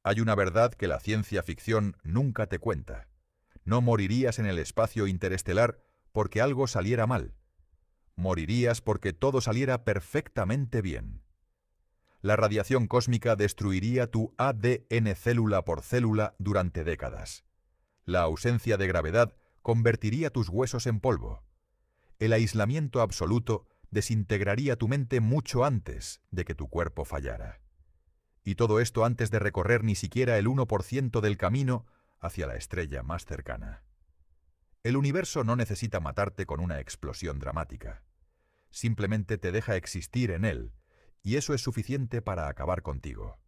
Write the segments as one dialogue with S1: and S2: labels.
S1: Hay una verdad que la ciencia ficción nunca te cuenta. No morirías en el espacio interestelar porque algo saliera mal. Morirías porque todo saliera perfectamente bien. La radiación cósmica destruiría tu ADN célula por célula durante décadas. La ausencia de gravedad convertiría tus huesos en polvo. El aislamiento absoluto desintegraría tu mente mucho antes de que tu cuerpo fallara. Y todo esto antes de recorrer ni siquiera el 1% del camino hacia la estrella más cercana. El universo no necesita matarte con una explosión dramática. Simplemente te deja existir en él, y eso es suficiente para acabar contigo.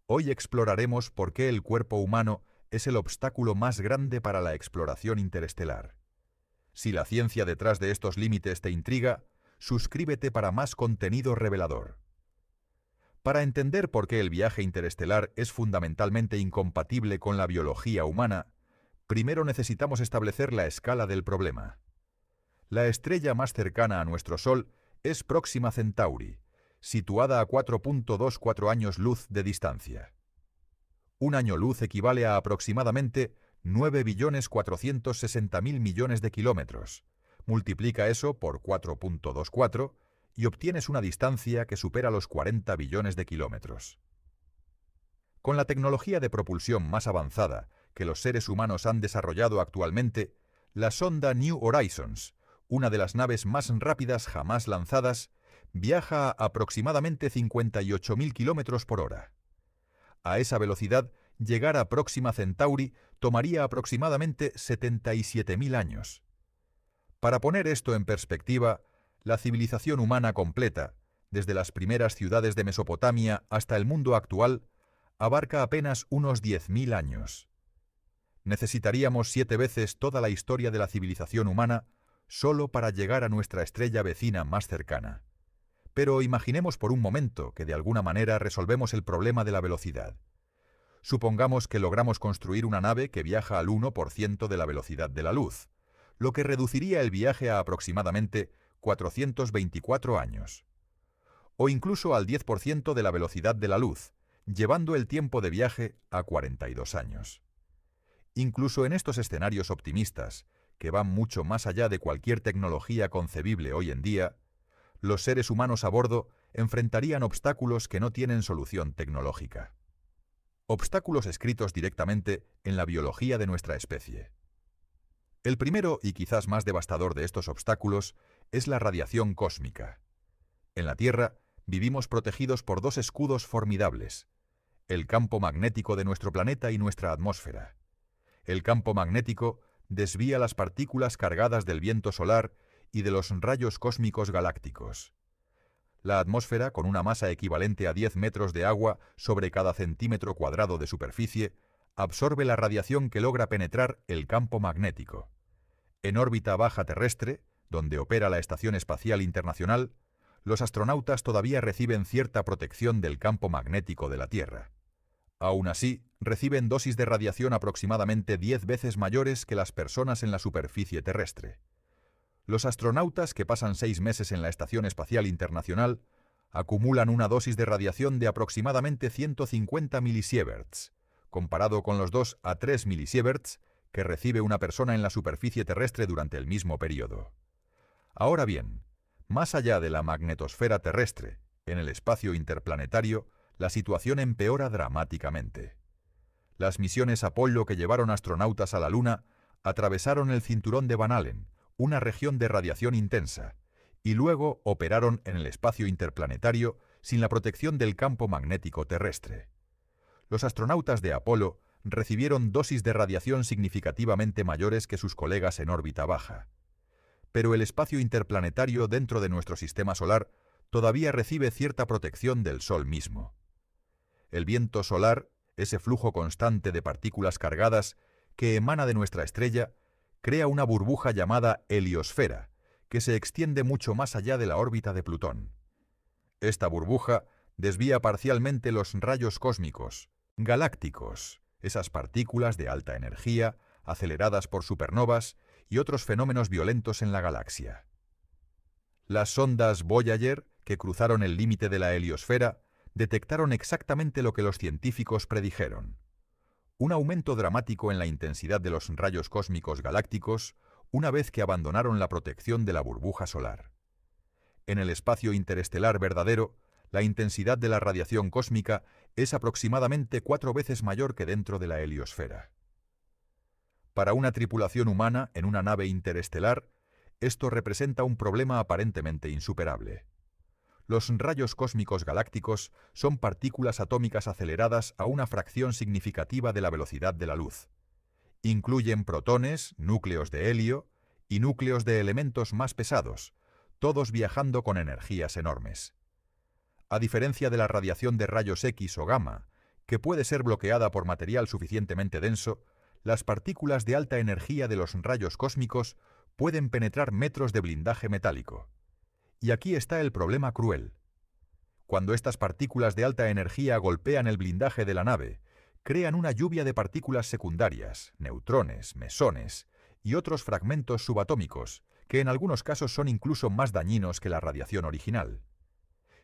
S1: Hoy exploraremos por qué el cuerpo humano es el obstáculo más grande para la exploración interestelar. Si la ciencia detrás de estos límites te intriga, suscríbete para más contenido revelador. Para entender por qué el viaje interestelar es fundamentalmente incompatible con la biología humana, primero necesitamos establecer la escala del problema. La estrella más cercana a nuestro Sol es Próxima Centauri, situada a 4.24 años luz de distancia. Un año luz equivale a aproximadamente 9.460.000 millones de kilómetros. Multiplica eso por 4.24 y obtienes una distancia que supera los 40 billones de kilómetros. Con la tecnología de propulsión más avanzada que los seres humanos han desarrollado actualmente, la sonda New Horizons, una de las naves más rápidas jamás lanzadas, viaja a aproximadamente 58.000 kilómetros por hora. A esa velocidad, llegar a Próxima Centauri tomaría aproximadamente 77.000 años. Para poner esto en perspectiva, la civilización humana completa, desde las primeras ciudades de Mesopotamia hasta el mundo actual, abarca apenas unos 10.000 años. Necesitaríamos 7 veces toda la historia de la civilización humana solo para llegar a nuestra estrella vecina más cercana. Pero imaginemos por un momento que de alguna manera resolvemos el problema de la velocidad. Supongamos que logramos construir una nave que viaja al 1% de la velocidad de la luz, lo que reduciría el viaje a aproximadamente 424 años. O incluso al 10% de la velocidad de la luz, llevando el tiempo de viaje a 42 años. Incluso en estos escenarios optimistas, que van mucho más allá de cualquier tecnología concebible hoy en día, los seres humanos a bordo enfrentarían obstáculos que no tienen solución tecnológica. Obstáculos escritos directamente en la biología de nuestra especie. El primero y quizás más devastador de estos obstáculos es la radiación cósmica. En la Tierra vivimos protegidos por dos escudos formidables: el campo magnético de nuestro planeta y nuestra atmósfera. El campo magnético desvía las partículas cargadas del viento solar y de los rayos cósmicos galácticos. La atmósfera, con una masa equivalente a 10 metros de agua sobre cada centímetro cuadrado de superficie, absorbe la radiación que logra penetrar el campo magnético. En órbita baja terrestre, donde opera la Estación Espacial Internacional, los astronautas todavía reciben cierta protección del campo magnético de la Tierra. Aún así, reciben dosis de radiación aproximadamente 10 veces mayores que las personas en la superficie terrestre. Los astronautas que pasan 6 meses en la Estación Espacial Internacional acumulan una dosis de radiación de aproximadamente 150 milisieverts, comparado con los 2 a 3 milisieverts que recibe una persona en la superficie terrestre durante el mismo periodo. Ahora bien, más allá de la magnetosfera terrestre, en el espacio interplanetario, la situación empeora dramáticamente. Las misiones Apolo que llevaron astronautas a la Luna atravesaron el cinturón de Van Allen, una región de radiación intensa, y luego operaron en el espacio interplanetario sin la protección del campo magnético terrestre. Los astronautas de Apolo recibieron dosis de radiación significativamente mayores que sus colegas en órbita baja. Pero el espacio interplanetario dentro de nuestro sistema solar todavía recibe cierta protección del Sol mismo. El viento solar, ese flujo constante de partículas cargadas que emana de nuestra estrella, crea una burbuja llamada heliosfera, que se extiende mucho más allá de la órbita de Plutón. Esta burbuja desvía parcialmente los rayos cósmicos, galácticos, esas partículas de alta energía, aceleradas por supernovas y otros fenómenos violentos en la galaxia. Las sondas Voyager, que cruzaron el límite de la heliosfera, detectaron exactamente lo que los científicos predijeron: un aumento dramático en la intensidad de los rayos cósmicos galácticos una vez que abandonaron la protección de la burbuja solar. En el espacio interestelar verdadero, la intensidad de la radiación cósmica es aproximadamente 4 veces mayor que dentro de la heliosfera. Para una tripulación humana en una nave interestelar, esto representa un problema aparentemente insuperable. Los rayos cósmicos galácticos son partículas atómicas aceleradas a una fracción significativa de la velocidad de la luz. Incluyen protones, núcleos de helio y núcleos de elementos más pesados, todos viajando con energías enormes. A diferencia de la radiación de rayos X o gamma, que puede ser bloqueada por material suficientemente denso, las partículas de alta energía de los rayos cósmicos pueden penetrar metros de blindaje metálico. Y aquí está el problema cruel. Cuando estas partículas de alta energía golpean el blindaje de la nave, crean una lluvia de partículas secundarias, neutrones, mesones y otros fragmentos subatómicos, que en algunos casos son incluso más dañinos que la radiación original.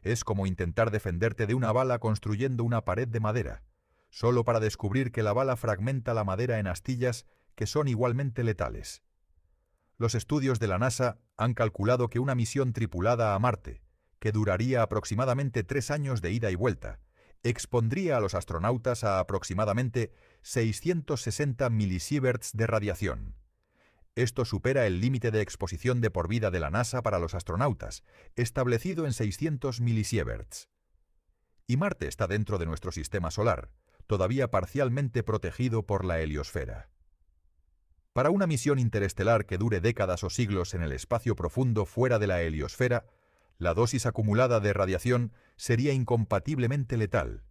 S1: Es como intentar defenderte de una bala construyendo una pared de madera, solo para descubrir que la bala fragmenta la madera en astillas que son igualmente letales. Los estudios de la NASA han calculado que una misión tripulada a Marte, que duraría aproximadamente 3 años de ida y vuelta, expondría a los astronautas a aproximadamente 660 milisieverts de radiación. Esto supera el límite de exposición de por vida de la NASA para los astronautas, establecido en 600 milisieverts. Y Marte está dentro de nuestro sistema solar, todavía parcialmente protegido por la heliosfera. Para una misión interestelar que dure décadas o siglos en el espacio profundo fuera de la heliosfera, la dosis acumulada de radiación sería incompatiblemente letal.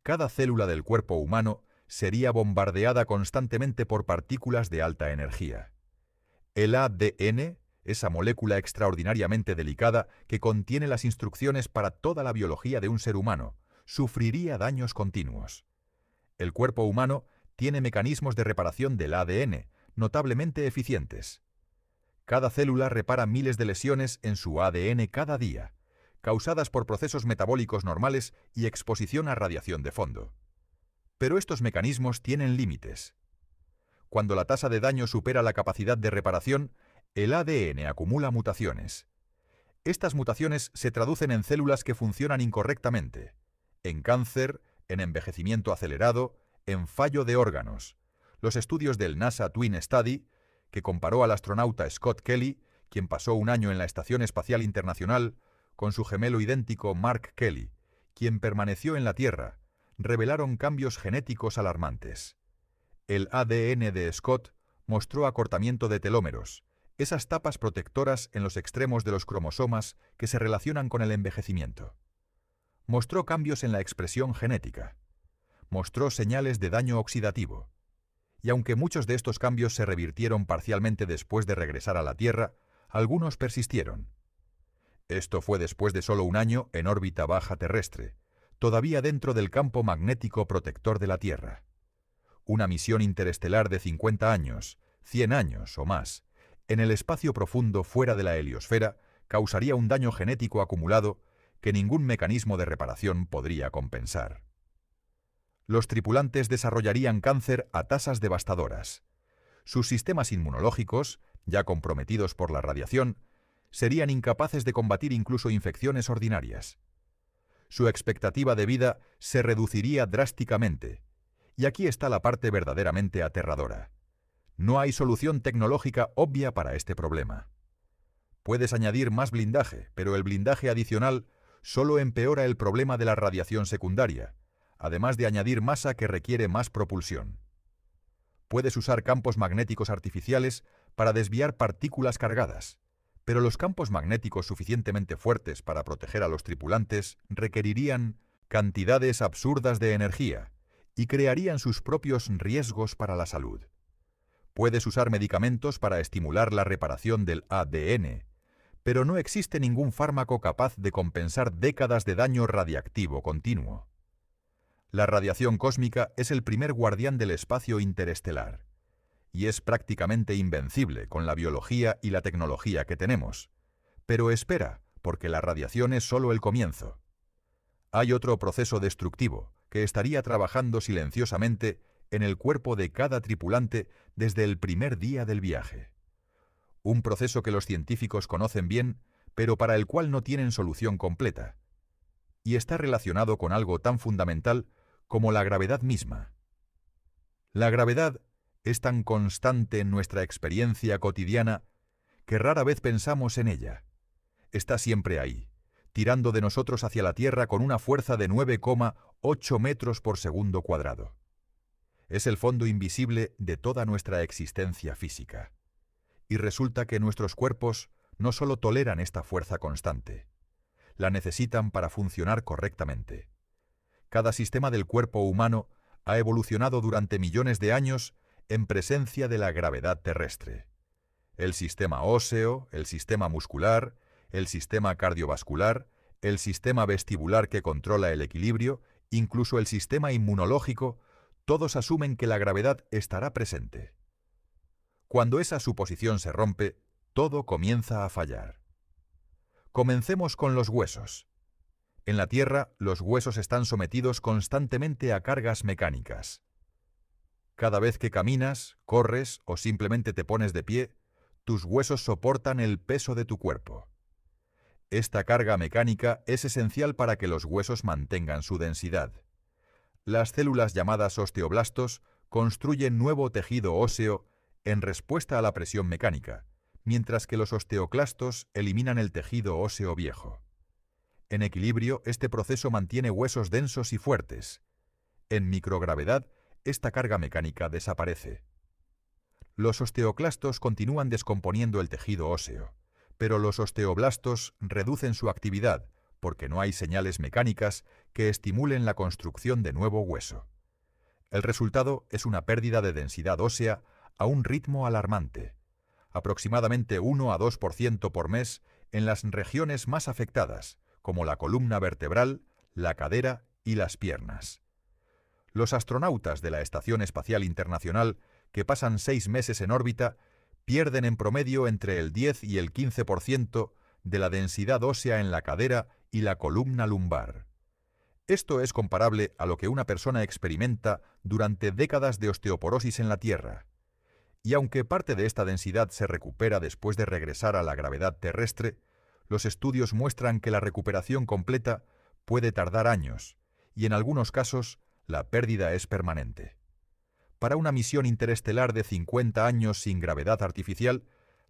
S1: Cada célula del cuerpo humano sería bombardeada constantemente por partículas de alta energía. El ADN, esa molécula extraordinariamente delicada que contiene las instrucciones para toda la biología de un ser humano, sufriría daños continuos. El cuerpo humano tiene mecanismos de reparación del ADN notablemente eficientes. Cada célula repara miles de lesiones en su ADN cada día, causadas por procesos metabólicos normales y exposición a radiación de fondo. Pero estos mecanismos tienen límites. Cuando la tasa de daño supera la capacidad de reparación, el ADN acumula mutaciones. Estas mutaciones se traducen en células que funcionan incorrectamente, en cáncer, en envejecimiento acelerado, en fallo de órganos. Los estudios del NASA Twin Study, que comparó al astronauta Scott Kelly, quien pasó un año en la Estación Espacial Internacional, con su gemelo idéntico Mark Kelly, quien permaneció en la Tierra, revelaron cambios genéticos alarmantes. El ADN de Scott mostró acortamiento de telómeros, esas tapas protectoras en los extremos de los cromosomas que se relacionan con el envejecimiento. Mostró cambios en la expresión genética. Mostró señales de daño oxidativo. Y aunque muchos de estos cambios se revirtieron parcialmente después de regresar a la Tierra, algunos persistieron. Esto fue después de solo un año en órbita baja terrestre, todavía dentro del campo magnético protector de la Tierra. Una misión interestelar de 50 años, 100 años o más, en el espacio profundo fuera de la heliosfera, causaría un daño genético acumulado que ningún mecanismo de reparación podría compensar. Los tripulantes desarrollarían cáncer a tasas devastadoras. Sus sistemas inmunológicos, ya comprometidos por la radiación, serían incapaces de combatir incluso infecciones ordinarias. Su expectativa de vida se reduciría drásticamente. Y aquí está la parte verdaderamente aterradora. No hay solución tecnológica obvia para este problema. Puedes añadir más blindaje, pero el blindaje adicional solo empeora el problema de la radiación secundaria, además de añadir masa que requiere más propulsión. Puedes usar campos magnéticos artificiales para desviar partículas cargadas, pero los campos magnéticos suficientemente fuertes para proteger a los tripulantes requerirían cantidades absurdas de energía y crearían sus propios riesgos para la salud. Puedes usar medicamentos para estimular la reparación del ADN, pero no existe ningún fármaco capaz de compensar décadas de daño radiactivo continuo. La radiación cósmica es el primer guardián del espacio interestelar, y es prácticamente invencible con la biología y la tecnología que tenemos. Pero espera, porque la radiación es solo el comienzo. Hay otro proceso destructivo que estaría trabajando silenciosamente en el cuerpo de cada tripulante desde el primer día del viaje. Un proceso que los científicos conocen bien, pero para el cual no tienen solución completa. Y está relacionado con algo tan fundamental como la gravedad misma. La gravedad es tan constante en nuestra experiencia cotidiana que rara vez pensamos en ella. Está siempre ahí, tirando de nosotros hacia la Tierra con una fuerza de 9,8 metros por segundo cuadrado. Es el fondo invisible de toda nuestra existencia física. Y resulta que nuestros cuerpos no solo toleran esta fuerza constante, la necesitan para funcionar correctamente. Cada sistema del cuerpo humano ha evolucionado durante millones de años en presencia de la gravedad terrestre. El sistema óseo, el sistema muscular, el sistema cardiovascular, el sistema vestibular que controla el equilibrio, incluso el sistema inmunológico, todos asumen que la gravedad estará presente. Cuando esa suposición se rompe, todo comienza a fallar. Comencemos con los huesos. En la Tierra, los huesos están sometidos constantemente a cargas mecánicas. Cada vez que caminas, corres o simplemente te pones de pie, tus huesos soportan el peso de tu cuerpo. Esta carga mecánica es esencial para que los huesos mantengan su densidad. Las células llamadas osteoblastos construyen nuevo tejido óseo en respuesta a la presión mecánica, mientras que los osteoclastos eliminan el tejido óseo viejo. En equilibrio, este proceso mantiene huesos densos y fuertes. En microgravedad, esta carga mecánica desaparece. Los osteoclastos continúan descomponiendo el tejido óseo, pero los osteoblastos reducen su actividad porque no hay señales mecánicas que estimulen la construcción de nuevo hueso. El resultado es una pérdida de densidad ósea a un ritmo alarmante, aproximadamente 1 a 2% por mes en las regiones más afectadas, como la columna vertebral, la cadera y las piernas. Los astronautas de la Estación Espacial Internacional, que pasan 6 meses en órbita, pierden en promedio entre el 10 y el 15% de la densidad ósea en la cadera y la columna lumbar. Esto es comparable a lo que una persona experimenta durante décadas de osteoporosis en la Tierra. Y aunque parte de esta densidad se recupera después de regresar a la gravedad terrestre, los estudios muestran que la recuperación completa puede tardar años, y en algunos casos la pérdida es permanente. Para una misión interestelar de 50 años sin gravedad artificial,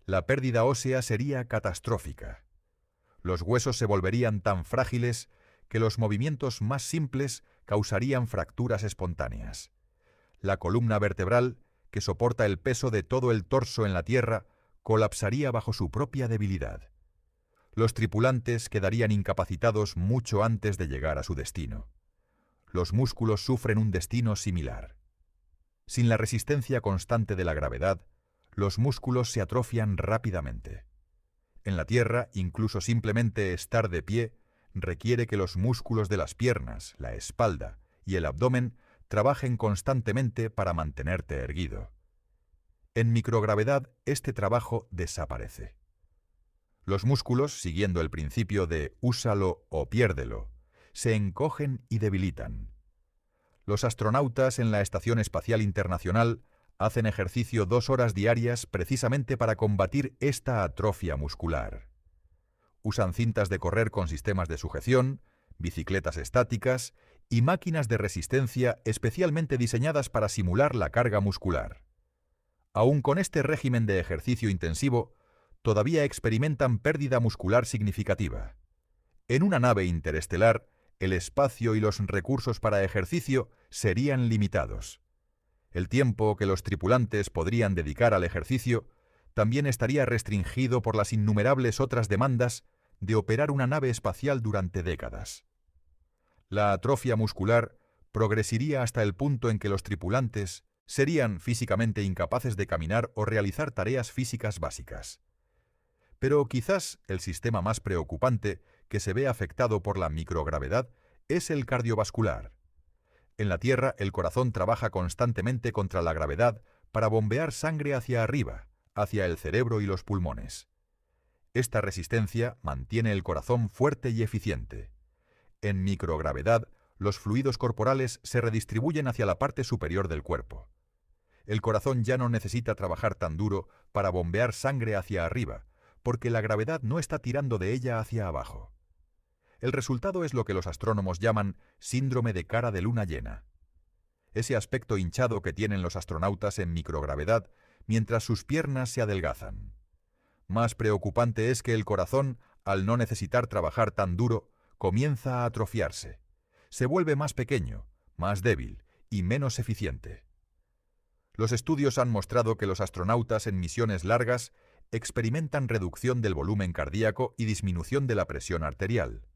S1: la pérdida ósea sería catastrófica. Los huesos se volverían tan frágiles que los movimientos más simples causarían fracturas espontáneas. La columna vertebral, que soporta el peso de todo el torso en la Tierra, colapsaría bajo su propia debilidad. Los tripulantes quedarían incapacitados mucho antes de llegar a su destino. Los músculos sufren un destino similar. Sin la resistencia constante de la gravedad, los músculos se atrofian rápidamente. En la Tierra, incluso simplemente estar de pie requiere que los músculos de las piernas, la espalda y el abdomen trabajen constantemente para mantenerte erguido. En microgravedad, este trabajo desaparece. Los músculos, siguiendo el principio de úsalo o piérdelo, se encogen y debilitan. Los astronautas en la Estación Espacial Internacional hacen ejercicio 2 horas diarias precisamente para combatir esta atrofia muscular. Usan cintas de correr con sistemas de sujeción, bicicletas estáticas y máquinas de resistencia especialmente diseñadas para simular la carga muscular. Aún con este régimen de ejercicio intensivo, todavía experimentan pérdida muscular significativa. En una nave interestelar, el espacio y los recursos para ejercicio serían limitados. El tiempo que los tripulantes podrían dedicar al ejercicio también estaría restringido por las innumerables otras demandas de operar una nave espacial durante décadas. La atrofia muscular progresiría hasta el punto en que los tripulantes serían físicamente incapaces de caminar o realizar tareas físicas básicas. Pero quizás el sistema más preocupante que se ve afectado por la microgravedad es el cardiovascular. En la Tierra, el corazón trabaja constantemente contra la gravedad para bombear sangre hacia arriba, hacia el cerebro y los pulmones. Esta resistencia mantiene el corazón fuerte y eficiente. En microgravedad, los fluidos corporales se redistribuyen hacia la parte superior del cuerpo. El corazón ya no necesita trabajar tan duro para bombear sangre hacia arriba, porque la gravedad no está tirando de ella hacia abajo. El resultado es lo que los astrónomos llaman síndrome de cara de luna llena. Ese aspecto hinchado que tienen los astronautas en microgravedad mientras sus piernas se adelgazan. Más preocupante es que el corazón, al no necesitar trabajar tan duro, comienza a atrofiarse. Se vuelve más pequeño, más débil y menos eficiente. Los estudios han mostrado que los astronautas en misiones largas experimentan reducción del volumen cardíaco y disminución de la presión arterial.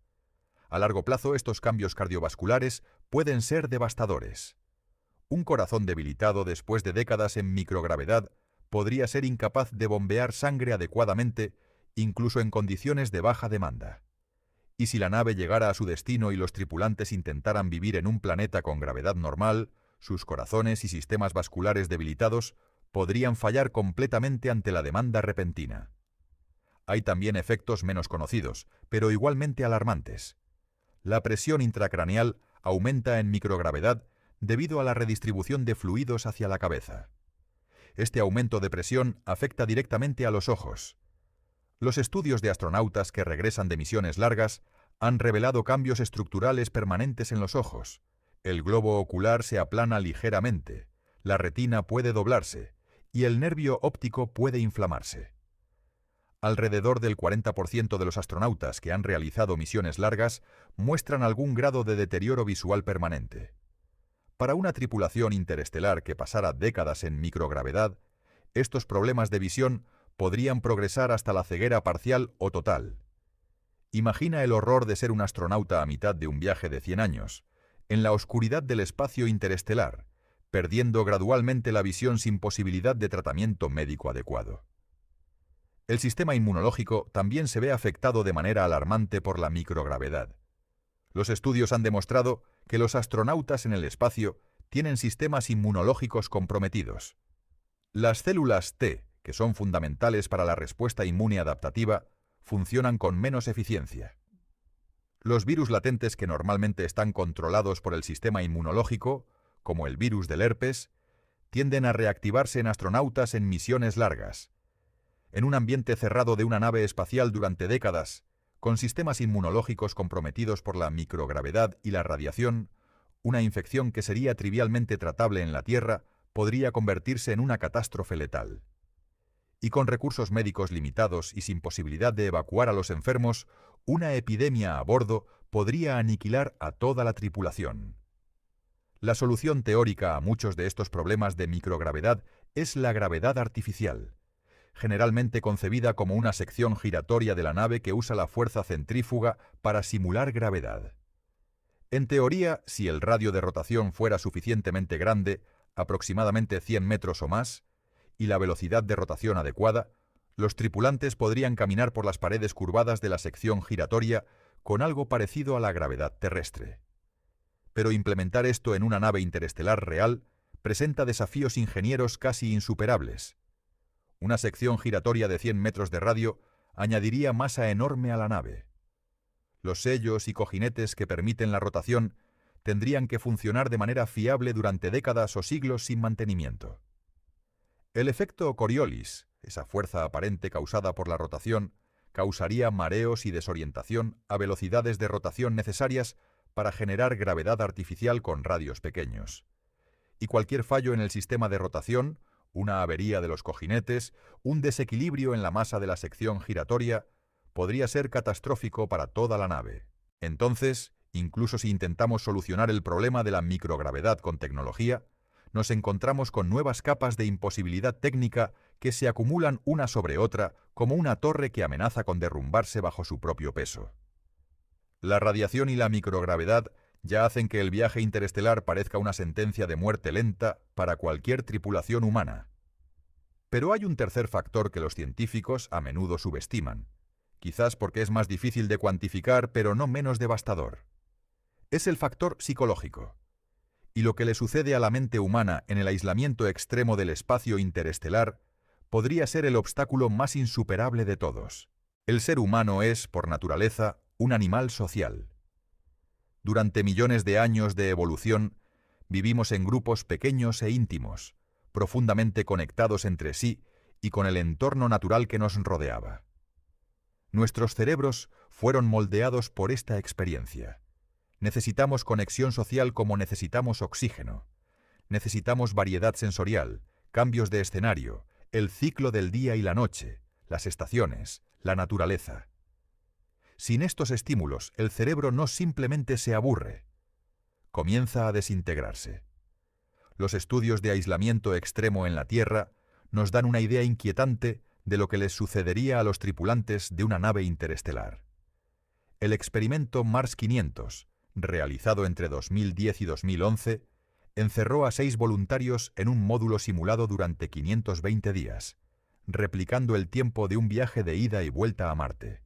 S1: A largo plazo, estos cambios cardiovasculares pueden ser devastadores. Un corazón debilitado después de décadas en microgravedad podría ser incapaz de bombear sangre adecuadamente, incluso en condiciones de baja demanda. Y si la nave llegara a su destino y los tripulantes intentaran vivir en un planeta con gravedad normal, sus corazones y sistemas vasculares debilitados podrían fallar completamente ante la demanda repentina. Hay también efectos menos conocidos, pero igualmente alarmantes. La presión intracraneal aumenta en microgravedad debido a la redistribución de fluidos hacia la cabeza. Este aumento de presión afecta directamente a los ojos. Los estudios de astronautas que regresan de misiones largas han revelado cambios estructurales permanentes en los ojos. El globo ocular se aplana ligeramente, la retina puede doblarse y el nervio óptico puede inflamarse. Alrededor del 40% de los astronautas que han realizado misiones largas muestran algún grado de deterioro visual permanente. Para una tripulación interestelar que pasara décadas en microgravedad, estos problemas de visión podrían progresar hasta la ceguera parcial o total. Imagina el horror de ser un astronauta a mitad de un viaje de 100 años, en la oscuridad del espacio interestelar, perdiendo gradualmente la visión sin posibilidad de tratamiento médico adecuado. El sistema inmunológico también se ve afectado de manera alarmante por la microgravedad. Los estudios han demostrado que los astronautas en el espacio tienen sistemas inmunológicos comprometidos. Las células T, que son fundamentales para la respuesta inmune adaptativa, funcionan con menos eficiencia. Los virus latentes que normalmente están controlados por el sistema inmunológico, como el virus del herpes, tienden a reactivarse en astronautas en misiones largas. En un ambiente cerrado de una nave espacial durante décadas, con sistemas inmunológicos comprometidos por la microgravedad y la radiación, una infección que sería trivialmente tratable en la Tierra podría convertirse en una catástrofe letal. Y con recursos médicos limitados y sin posibilidad de evacuar a los enfermos, una epidemia a bordo podría aniquilar a toda la tripulación. La solución teórica a muchos de estos problemas de microgravedad es la gravedad artificial, generalmente concebida como una sección giratoria de la nave que usa la fuerza centrífuga para simular gravedad. En teoría, si el radio de rotación fuera suficientemente grande, aproximadamente 100 metros o más, y la velocidad de rotación adecuada, los tripulantes podrían caminar por las paredes curvadas de la sección giratoria con algo parecido a la gravedad terrestre. Pero implementar esto en una nave interestelar real presenta desafíos ingenieros casi insuperables. Una sección giratoria de 100 metros de radio añadiría masa enorme a la nave. Los sellos y cojinetes que permiten la rotación tendrían que funcionar de manera fiable durante décadas o siglos sin mantenimiento. El efecto Coriolis, esa fuerza aparente causada por la rotación, causaría mareos y desorientación a velocidades de rotación necesarias para generar gravedad artificial con radios pequeños. Y cualquier fallo en el sistema de rotación, una avería de los cojinetes, un desequilibrio en la masa de la sección giratoria, podría ser catastrófico para toda la nave. Entonces, incluso si intentamos solucionar el problema de la microgravedad con tecnología, nos encontramos con nuevas capas de imposibilidad técnica que se acumulan una sobre otra como una torre que amenaza con derrumbarse bajo su propio peso. La radiación y la microgravedad ya hacen que el viaje interestelar parezca una sentencia de muerte lenta para cualquier tripulación humana. Pero hay un tercer factor que los científicos a menudo subestiman, quizás porque es más difícil de cuantificar, pero no menos devastador. Es el factor psicológico. Y lo que le sucede a la mente humana en el aislamiento extremo del espacio interestelar podría ser el obstáculo más insuperable de todos. El ser humano es, por naturaleza, un animal social. Durante millones de años de evolución, vivimos en grupos pequeños e íntimos, profundamente conectados entre sí y con el entorno natural que nos rodeaba. Nuestros cerebros fueron moldeados por esta experiencia. Necesitamos conexión social como necesitamos oxígeno. Necesitamos variedad sensorial, cambios de escenario, el ciclo del día y la noche, las estaciones, la naturaleza. Sin estos estímulos, el cerebro no simplemente se aburre, comienza a desintegrarse. Los estudios de aislamiento extremo en la Tierra nos dan una idea inquietante de lo que les sucedería a los tripulantes de una nave interestelar. El experimento Mars 500, realizado entre 2010 y 2011, encerró a 6 voluntarios en un módulo simulado durante 520 días, replicando el tiempo de un viaje de ida y vuelta a Marte.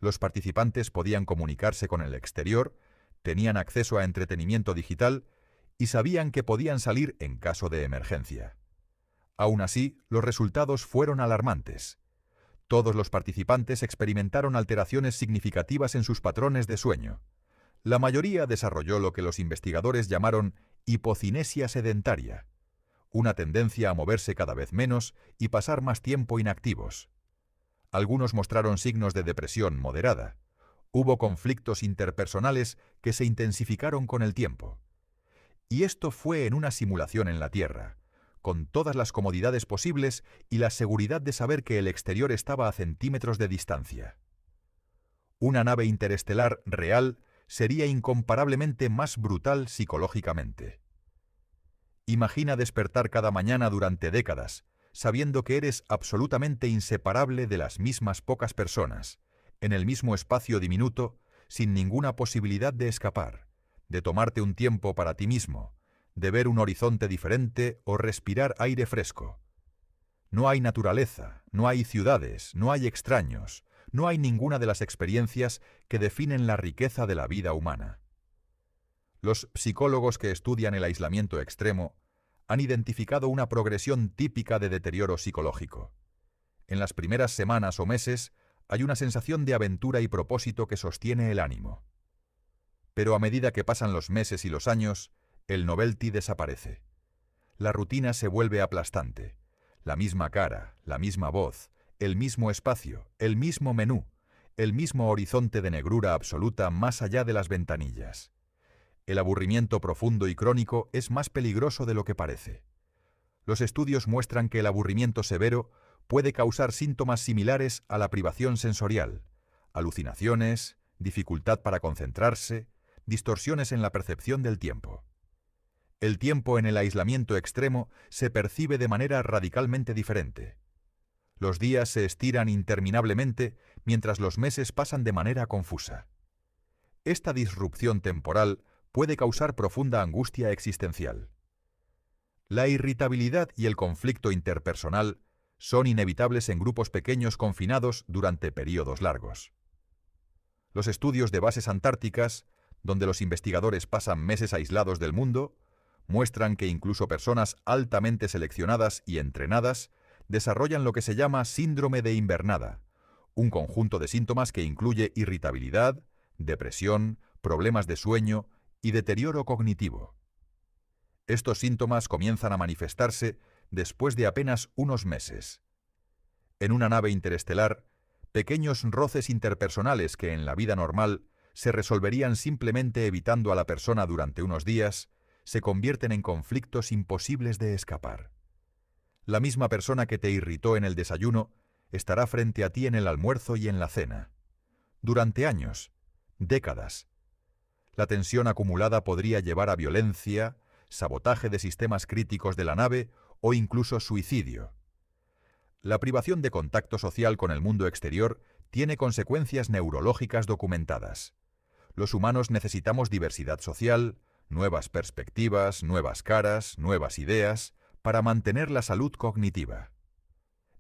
S1: Los participantes podían comunicarse con el exterior, tenían acceso a entretenimiento digital y sabían que podían salir en caso de emergencia. Aún así, los resultados fueron alarmantes. Todos los participantes experimentaron alteraciones significativas en sus patrones de sueño. La mayoría desarrolló lo que los investigadores llamaron hipocinesia sedentaria, una tendencia a moverse cada vez menos y pasar más tiempo inactivos. Algunos mostraron signos de depresión moderada. Hubo conflictos interpersonales que se intensificaron con el tiempo. Y esto fue en una simulación en la Tierra, con todas las comodidades posibles y la seguridad de saber que el exterior estaba a centímetros de distancia. Una nave interestelar real sería incomparablemente más brutal psicológicamente. Imagina despertar cada mañana durante décadas, sabiendo que eres absolutamente inseparable de las mismas pocas personas, en el mismo espacio diminuto, sin ninguna posibilidad de escapar, de tomarte un tiempo para ti mismo, de ver un horizonte diferente o respirar aire fresco. No hay naturaleza, no hay ciudades, no hay extraños, no hay ninguna de las experiencias que definen la riqueza de la vida humana. Los psicólogos que estudian el aislamiento extremo han identificado una progresión típica de deterioro psicológico. En las primeras semanas o meses hay una sensación de aventura y propósito que sostiene el ánimo. Pero a medida que pasan los meses y los años, el novelty desaparece. La rutina se vuelve aplastante. La misma cara, la misma voz, el mismo espacio, el mismo menú, el mismo horizonte de negrura absoluta más allá de las ventanillas. El aburrimiento profundo y crónico es más peligroso de lo que parece. Los estudios muestran que el aburrimiento severo puede causar síntomas similares a la privación sensorial, alucinaciones, dificultad para concentrarse, distorsiones en la percepción del tiempo. El tiempo en el aislamiento extremo se percibe de manera radicalmente diferente. Los días se estiran interminablemente mientras los meses pasan de manera confusa. Esta disrupción temporal puede causar profunda angustia existencial. La irritabilidad y el conflicto interpersonal son inevitables en grupos pequeños confinados durante periodos largos. Los estudios de bases antárticas, donde los investigadores pasan meses aislados del mundo, muestran que incluso personas altamente seleccionadas y entrenadas desarrollan lo que se llama síndrome de invernada, un conjunto de síntomas que incluye irritabilidad, depresión, problemas de sueño y deterioro cognitivo. Estos síntomas comienzan a manifestarse después de apenas unos meses. En una nave interestelar, pequeños roces interpersonales que en la vida normal se resolverían simplemente evitando a la persona durante unos días, se convierten en conflictos imposibles de escapar. La misma persona que te irritó en el desayuno estará frente a ti en el almuerzo y en la cena. Durante años, décadas. La tensión acumulada podría llevar a violencia, sabotaje de sistemas críticos de la nave o incluso suicidio. La privación de contacto social con el mundo exterior tiene consecuencias neurológicas documentadas. Los humanos necesitamos diversidad social, nuevas perspectivas, nuevas caras, nuevas ideas, para mantener la salud cognitiva.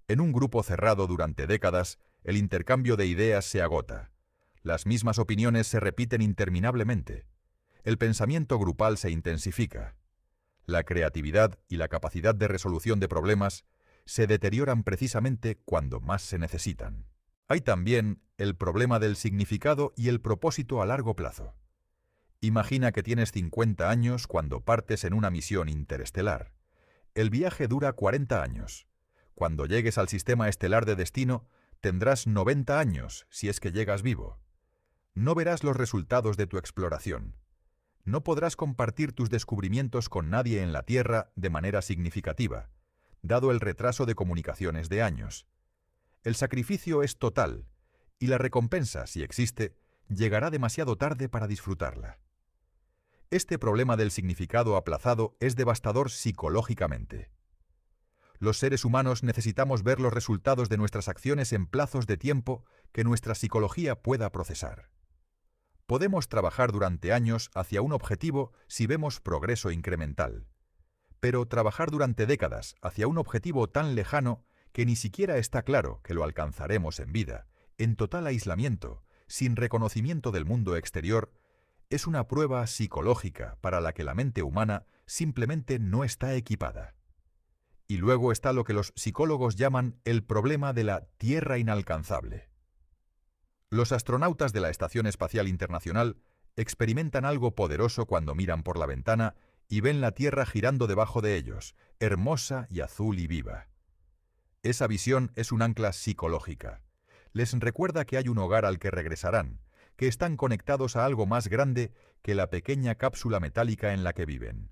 S1: En un grupo cerrado durante décadas, el intercambio de ideas se agota. Las mismas opiniones se repiten interminablemente. El pensamiento grupal se intensifica. La creatividad y la capacidad de resolución de problemas se deterioran precisamente cuando más se necesitan. Hay también el problema del significado y el propósito a largo plazo. Imagina que tienes 50 años cuando partes en una misión interestelar. El viaje dura 40 años. Cuando llegues al sistema estelar de destino, tendrás 90 años si es que llegas vivo. No verás los resultados de tu exploración. No podrás compartir tus descubrimientos con nadie en la Tierra de manera significativa, dado el retraso de comunicaciones de años. El sacrificio es total, y la recompensa, si existe, llegará demasiado tarde para disfrutarla. Este problema del significado aplazado es devastador psicológicamente. Los seres humanos necesitamos ver los resultados de nuestras acciones en plazos de tiempo que nuestra psicología pueda procesar. Podemos trabajar durante años hacia un objetivo si vemos progreso incremental, pero trabajar durante décadas hacia un objetivo tan lejano que ni siquiera está claro que lo alcanzaremos en vida, en total aislamiento, sin reconocimiento del mundo exterior, es una prueba psicológica para la que la mente humana simplemente no está equipada. Y luego está lo que los psicólogos llaman el problema de la Tierra inalcanzable. Los astronautas de la Estación Espacial Internacional experimentan algo poderoso cuando miran por la ventana y ven la Tierra girando debajo de ellos, hermosa y azul y viva. Esa visión es un ancla psicológica. Les recuerda que hay un hogar al que regresarán, que están conectados a algo más grande que la pequeña cápsula metálica en la que viven.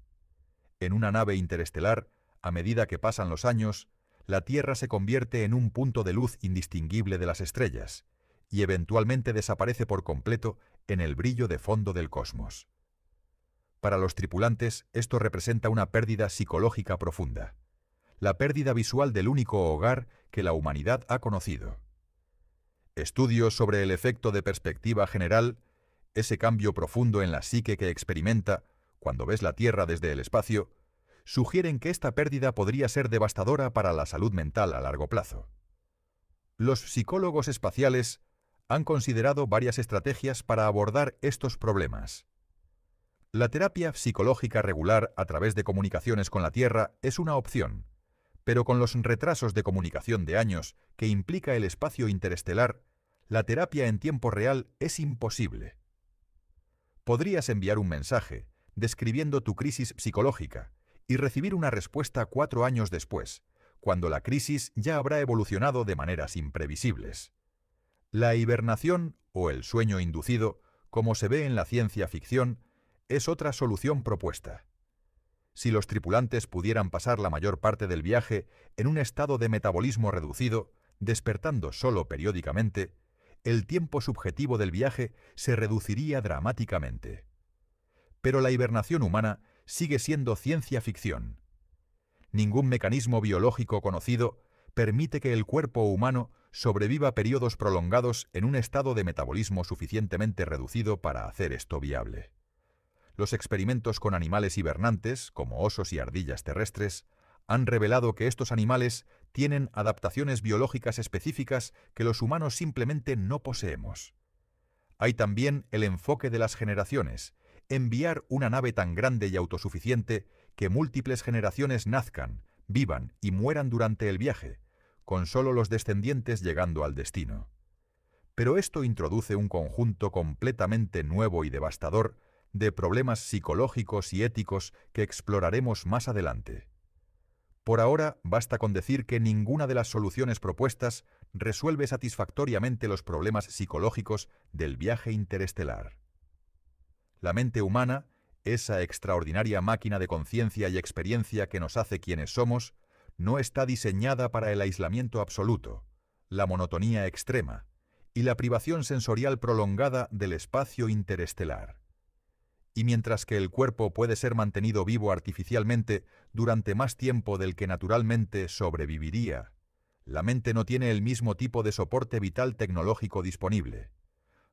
S1: En una nave interestelar, a medida que pasan los años, la Tierra se convierte en un punto de luz indistinguible de las estrellas, y eventualmente desaparece por completo en el brillo de fondo del cosmos. Para los tripulantes, esto representa una pérdida psicológica profunda, la pérdida visual del único hogar que la humanidad ha conocido. Estudios sobre el efecto de perspectiva general, ese cambio profundo en la psique que experimenta cuando ves la Tierra desde el espacio, sugieren que esta pérdida podría ser devastadora para la salud mental a largo plazo. Los psicólogos espaciales han considerado varias estrategias para abordar estos problemas. La terapia psicológica regular a través de comunicaciones con la Tierra es una opción, pero con los retrasos de comunicación de años que implica el espacio interestelar, la terapia en tiempo real es imposible. Podrías enviar un mensaje describiendo tu crisis psicológica y recibir una respuesta 4 años después, cuando la crisis ya habrá evolucionado de maneras imprevisibles. La hibernación o el sueño inducido, como se ve en la ciencia ficción, es otra solución propuesta. Si los tripulantes pudieran pasar la mayor parte del viaje en un estado de metabolismo reducido, despertando solo periódicamente, el tiempo subjetivo del viaje se reduciría dramáticamente. Pero la hibernación humana sigue siendo ciencia ficción. Ningún mecanismo biológico conocido permite que el cuerpo humano sobreviva periodos prolongados en un estado de metabolismo suficientemente reducido para hacer esto viable. Los experimentos con animales hibernantes, como osos y ardillas terrestres, han revelado que estos animales tienen adaptaciones biológicas específicas que los humanos simplemente no poseemos. Hay también el enfoque de las generaciones, enviar una nave tan grande y autosuficiente que múltiples generaciones nazcan, vivan y mueran durante el viaje, con solo los descendientes llegando al destino. Pero esto introduce un conjunto completamente nuevo y devastador de problemas psicológicos y éticos que exploraremos más adelante. Por ahora, basta con decir que ninguna de las soluciones propuestas resuelve satisfactoriamente los problemas psicológicos del viaje interestelar. La mente humana, esa extraordinaria máquina de conciencia y experiencia que nos hace quienes somos, no está diseñada para el aislamiento absoluto, la monotonía extrema y la privación sensorial prolongada del espacio interestelar. Y mientras que el cuerpo puede ser mantenido vivo artificialmente durante más tiempo del que naturalmente sobreviviría, la mente no tiene el mismo tipo de soporte vital tecnológico disponible.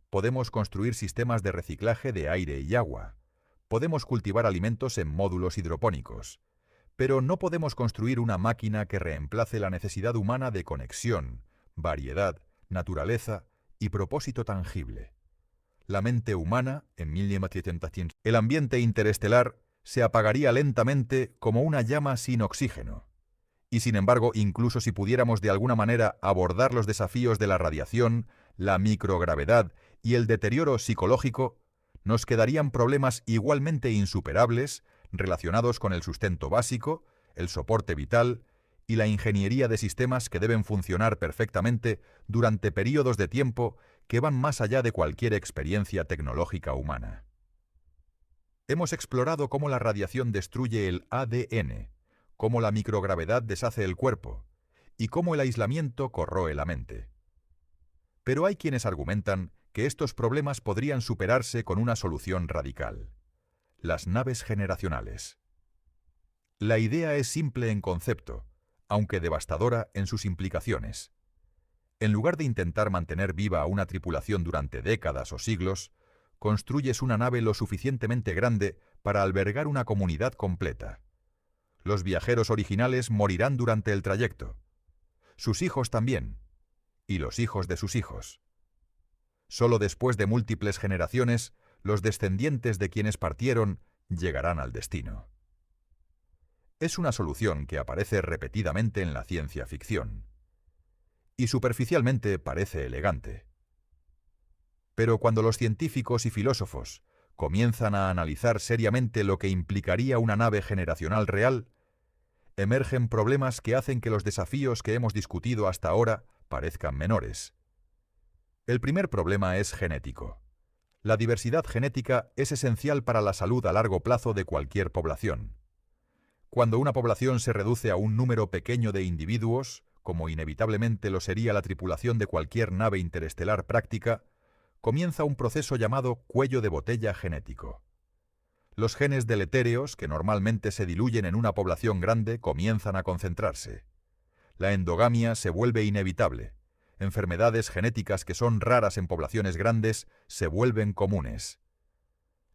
S1: Podemos construir sistemas de reciclaje de aire y agua. Podemos cultivar alimentos en módulos hidropónicos. Pero no podemos construir una máquina que reemplace la necesidad humana de conexión, variedad, naturaleza y propósito tangible. La mente humana, en 1980, el ambiente interestelar se apagaría lentamente como una llama sin oxígeno. Y sin embargo, incluso si pudiéramos de alguna manera abordar los desafíos de la radiación, la microgravedad y el deterioro psicológico, nos quedarían problemas igualmente insuperables relacionados con el sustento básico, el soporte vital y la ingeniería de sistemas que deben funcionar perfectamente durante períodos de tiempo que van más allá de cualquier experiencia tecnológica humana. Hemos explorado cómo la radiación destruye el ADN, cómo la microgravedad deshace el cuerpo y cómo el aislamiento corroe la mente. Pero hay quienes argumentan que estos problemas podrían superarse con una solución radical: las naves generacionales. La idea es simple en concepto, aunque devastadora en sus implicaciones. En lugar de intentar mantener viva a una tripulación durante décadas o siglos, construyes una nave lo suficientemente grande para albergar una comunidad completa. Los viajeros originales morirán durante el trayecto. Sus hijos también. Y los hijos de sus hijos. Solo después de múltiples generaciones, los descendientes de quienes partieron llegarán al destino. Es una solución que aparece repetidamente en la ciencia ficción. Y superficialmente parece elegante. Pero cuando los científicos y filósofos comienzan a analizar seriamente lo que implicaría una nave generacional real, emergen problemas que hacen que los desafíos que hemos discutido hasta ahora parezcan menores. El primer problema es genético. La diversidad genética es esencial para la salud a largo plazo de cualquier población. Cuando una población se reduce a un número pequeño de individuos, como inevitablemente lo sería la tripulación de cualquier nave interestelar práctica, comienza un proceso llamado cuello de botella genético. Los genes deletéreos, que normalmente se diluyen en una población grande, comienzan a concentrarse. La endogamia se vuelve inevitable. Enfermedades genéticas que son raras en poblaciones grandes se vuelven comunes.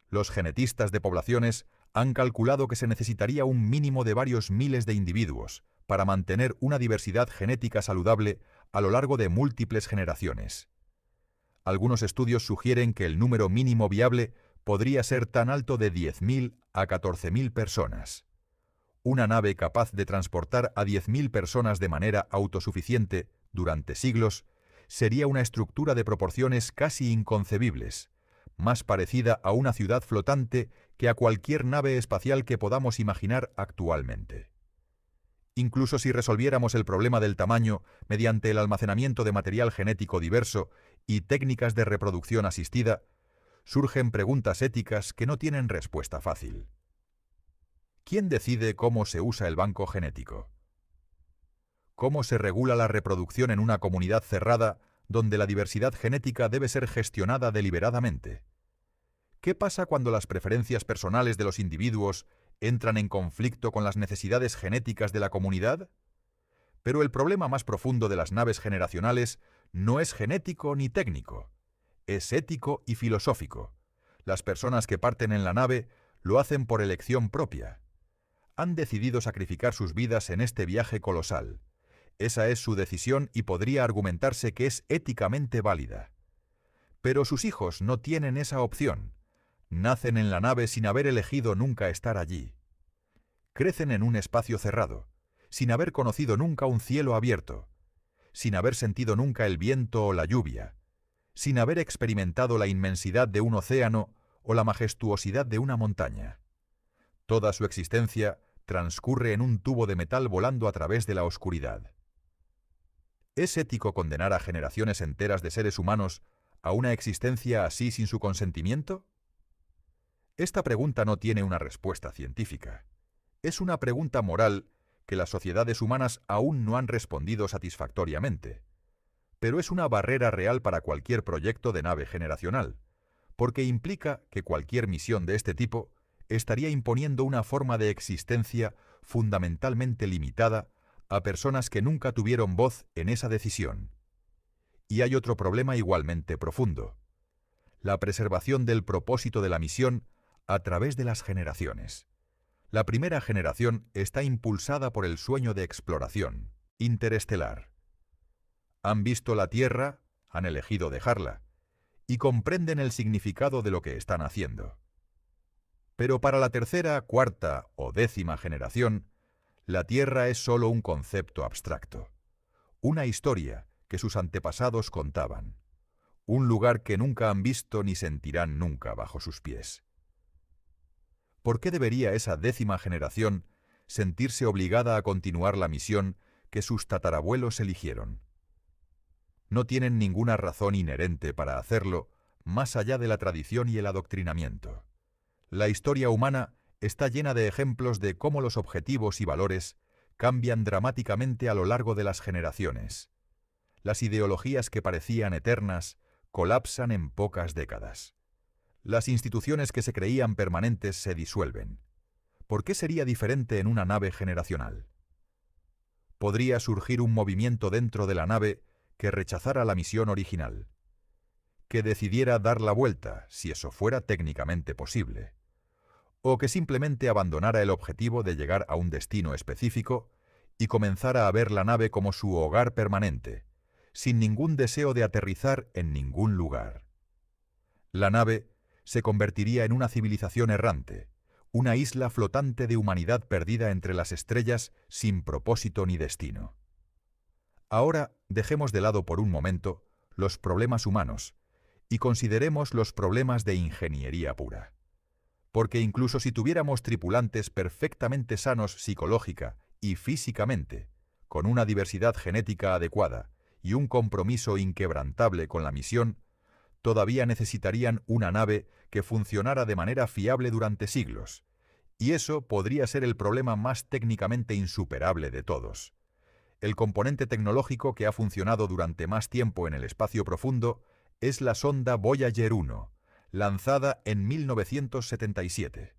S1: Los genetistas de poblaciones han calculado que se necesitaría un mínimo de varios miles de individuos para mantener una diversidad genética saludable a lo largo de múltiples generaciones. Algunos estudios sugieren que el número mínimo viable podría ser tan alto de 10.000 a 14.000 personas. Una nave capaz de transportar a 10.000 personas de manera autosuficiente durante siglos sería una estructura de proporciones casi inconcebibles, más parecida a una ciudad flotante que a cualquier nave espacial que podamos imaginar actualmente. Incluso si resolviéramos el problema del tamaño mediante el almacenamiento de material genético diverso y técnicas de reproducción asistida, surgen preguntas éticas que no tienen respuesta fácil. ¿Quién decide cómo se usa el banco genético? ¿Cómo se regula la reproducción en una comunidad cerrada donde la diversidad genética debe ser gestionada deliberadamente? ¿Qué pasa cuando las preferencias personales de los individuos entran en conflicto con las necesidades genéticas de la comunidad? Pero el problema más profundo de las naves generacionales no es genético ni técnico, es ético y filosófico. Las personas que parten en la nave lo hacen por elección propia. Han decidido sacrificar sus vidas en este viaje colosal. Esa es su decisión y podría argumentarse que es éticamente válida. Pero sus hijos no tienen esa opción. Nacen en la nave sin haber elegido nunca estar allí. Crecen en un espacio cerrado, sin haber conocido nunca un cielo abierto, sin haber sentido nunca el viento o la lluvia, sin haber experimentado la inmensidad de un océano o la majestuosidad de una montaña. Toda su existencia transcurre en un tubo de metal volando a través de la oscuridad. ¿Es ético condenar a generaciones enteras de seres humanos a una existencia así sin su consentimiento? Esta pregunta no tiene una respuesta científica. Es una pregunta moral que las sociedades humanas aún no han respondido satisfactoriamente. Pero es una barrera real para cualquier proyecto de nave generacional, porque implica que cualquier misión de este tipo estaría imponiendo una forma de existencia fundamentalmente limitada a personas que nunca tuvieron voz en esa decisión. Y hay otro problema igualmente profundo: la preservación del propósito de la misión a través de las generaciones. La primera generación está impulsada por el sueño de exploración, interestelar. Han visto la Tierra, han elegido dejarla, y comprenden el significado de lo que están haciendo. Pero para la tercera, cuarta o décima generación, la Tierra es solo un concepto abstracto, una historia que sus antepasados contaban, un lugar que nunca han visto ni sentirán nunca bajo sus pies. ¿Por qué debería esa 10ª generación sentirse obligada a continuar la misión que sus tatarabuelos eligieron? No tienen ninguna razón inherente para hacerlo más allá de la tradición y el adoctrinamiento. La historia humana está llena de ejemplos de cómo los objetivos y valores cambian dramáticamente a lo largo de las generaciones. Las ideologías que parecían eternas colapsan en pocas décadas. Las instituciones que se creían permanentes se disuelven. ¿Por qué sería diferente en una nave generacional? Podría surgir un movimiento dentro de la nave que rechazara la misión original, que decidiera dar la vuelta, si eso fuera técnicamente posible, o que simplemente abandonara el objetivo de llegar a un destino específico y comenzara a ver la nave como su hogar permanente, sin ningún deseo de aterrizar en ningún lugar. La nave se convertiría en una civilización errante, una isla flotante de humanidad perdida entre las estrellas sin propósito ni destino. Ahora dejemos de lado por un momento los problemas humanos y consideremos los problemas de ingeniería pura. Porque incluso si tuviéramos tripulantes perfectamente sanos psicológica y físicamente, con una diversidad genética adecuada y un compromiso inquebrantable con la misión, todavía necesitarían una nave que funcionara de manera fiable durante siglos, y eso podría ser el problema más técnicamente insuperable de todos. El componente tecnológico que ha funcionado durante más tiempo en el espacio profundo es la sonda Voyager 1, lanzada en 1977.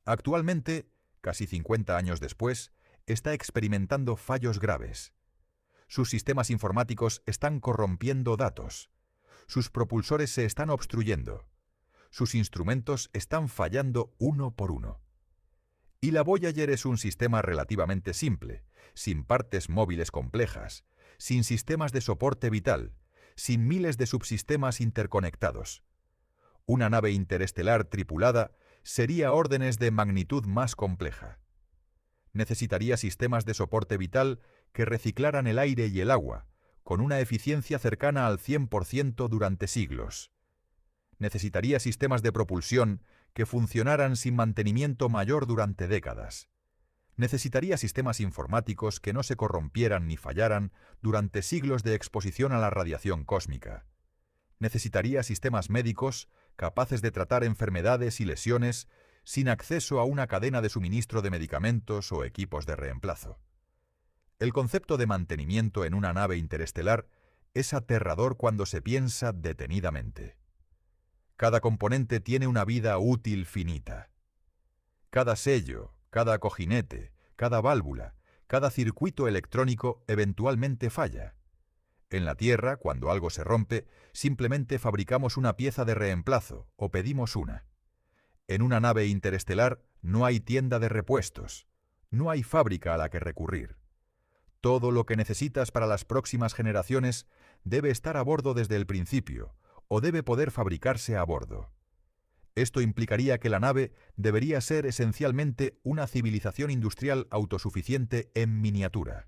S1: Actualmente, casi 50 años después, está experimentando fallos graves. Sus sistemas informáticos están corrompiendo datos. Sus propulsores se están obstruyendo. Sus instrumentos están fallando uno por uno. Y la Voyager es un sistema relativamente simple, sin partes móviles complejas, sin sistemas de soporte vital, sin miles de subsistemas interconectados. Una nave interestelar tripulada sería órdenes de magnitud más compleja. Necesitaría sistemas de soporte vital que reciclaran el aire y el agua, con una eficiencia cercana al 100% durante siglos. Necesitaría sistemas de propulsión que funcionaran sin mantenimiento mayor durante décadas. Necesitaría sistemas informáticos que no se corrompieran ni fallaran durante siglos de exposición a la radiación cósmica. Necesitaría sistemas médicos capaces de tratar enfermedades y lesiones sin acceso a una cadena de suministro de medicamentos o equipos de reemplazo. El concepto de mantenimiento en una nave interestelar es aterrador cuando se piensa detenidamente. Cada componente tiene una vida útil finita. Cada sello, cada cojinete, cada válvula, cada circuito electrónico eventualmente falla. En la Tierra, cuando algo se rompe, simplemente fabricamos una pieza de reemplazo o pedimos una. En una nave interestelar no hay tienda de repuestos, no hay fábrica a la que recurrir. Todo lo que necesitas para las próximas generaciones debe estar a bordo desde el principio, o debe poder fabricarse a bordo. Esto implicaría que la nave debería ser esencialmente una civilización industrial autosuficiente en miniatura.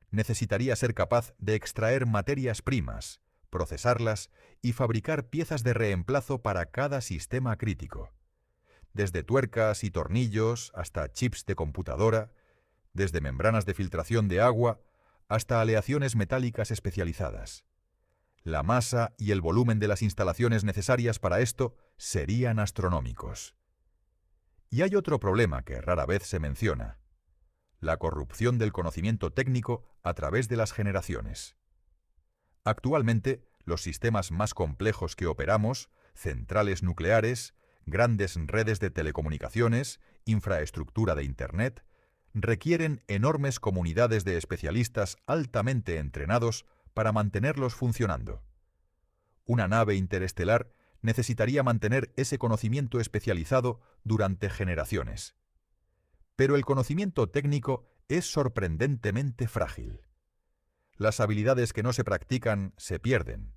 S1: Necesitaría ser capaz de extraer materias primas, procesarlas y fabricar piezas de reemplazo para cada sistema crítico. Desde tuercas y tornillos hasta chips de computadora, desde membranas de filtración de agua hasta aleaciones metálicas especializadas. La masa y el volumen de las instalaciones necesarias para esto serían astronómicos. Y hay otro problema que rara vez se menciona: la corrupción del conocimiento técnico a través de las generaciones. Actualmente, los sistemas más complejos que operamos, centrales nucleares, grandes redes de telecomunicaciones, infraestructura de Internet, requieren enormes comunidades de especialistas altamente entrenados para mantenerlos funcionando. Una nave interestelar necesitaría mantener ese conocimiento especializado durante generaciones. Pero el conocimiento técnico es sorprendentemente frágil. Las habilidades que no se practican se pierden.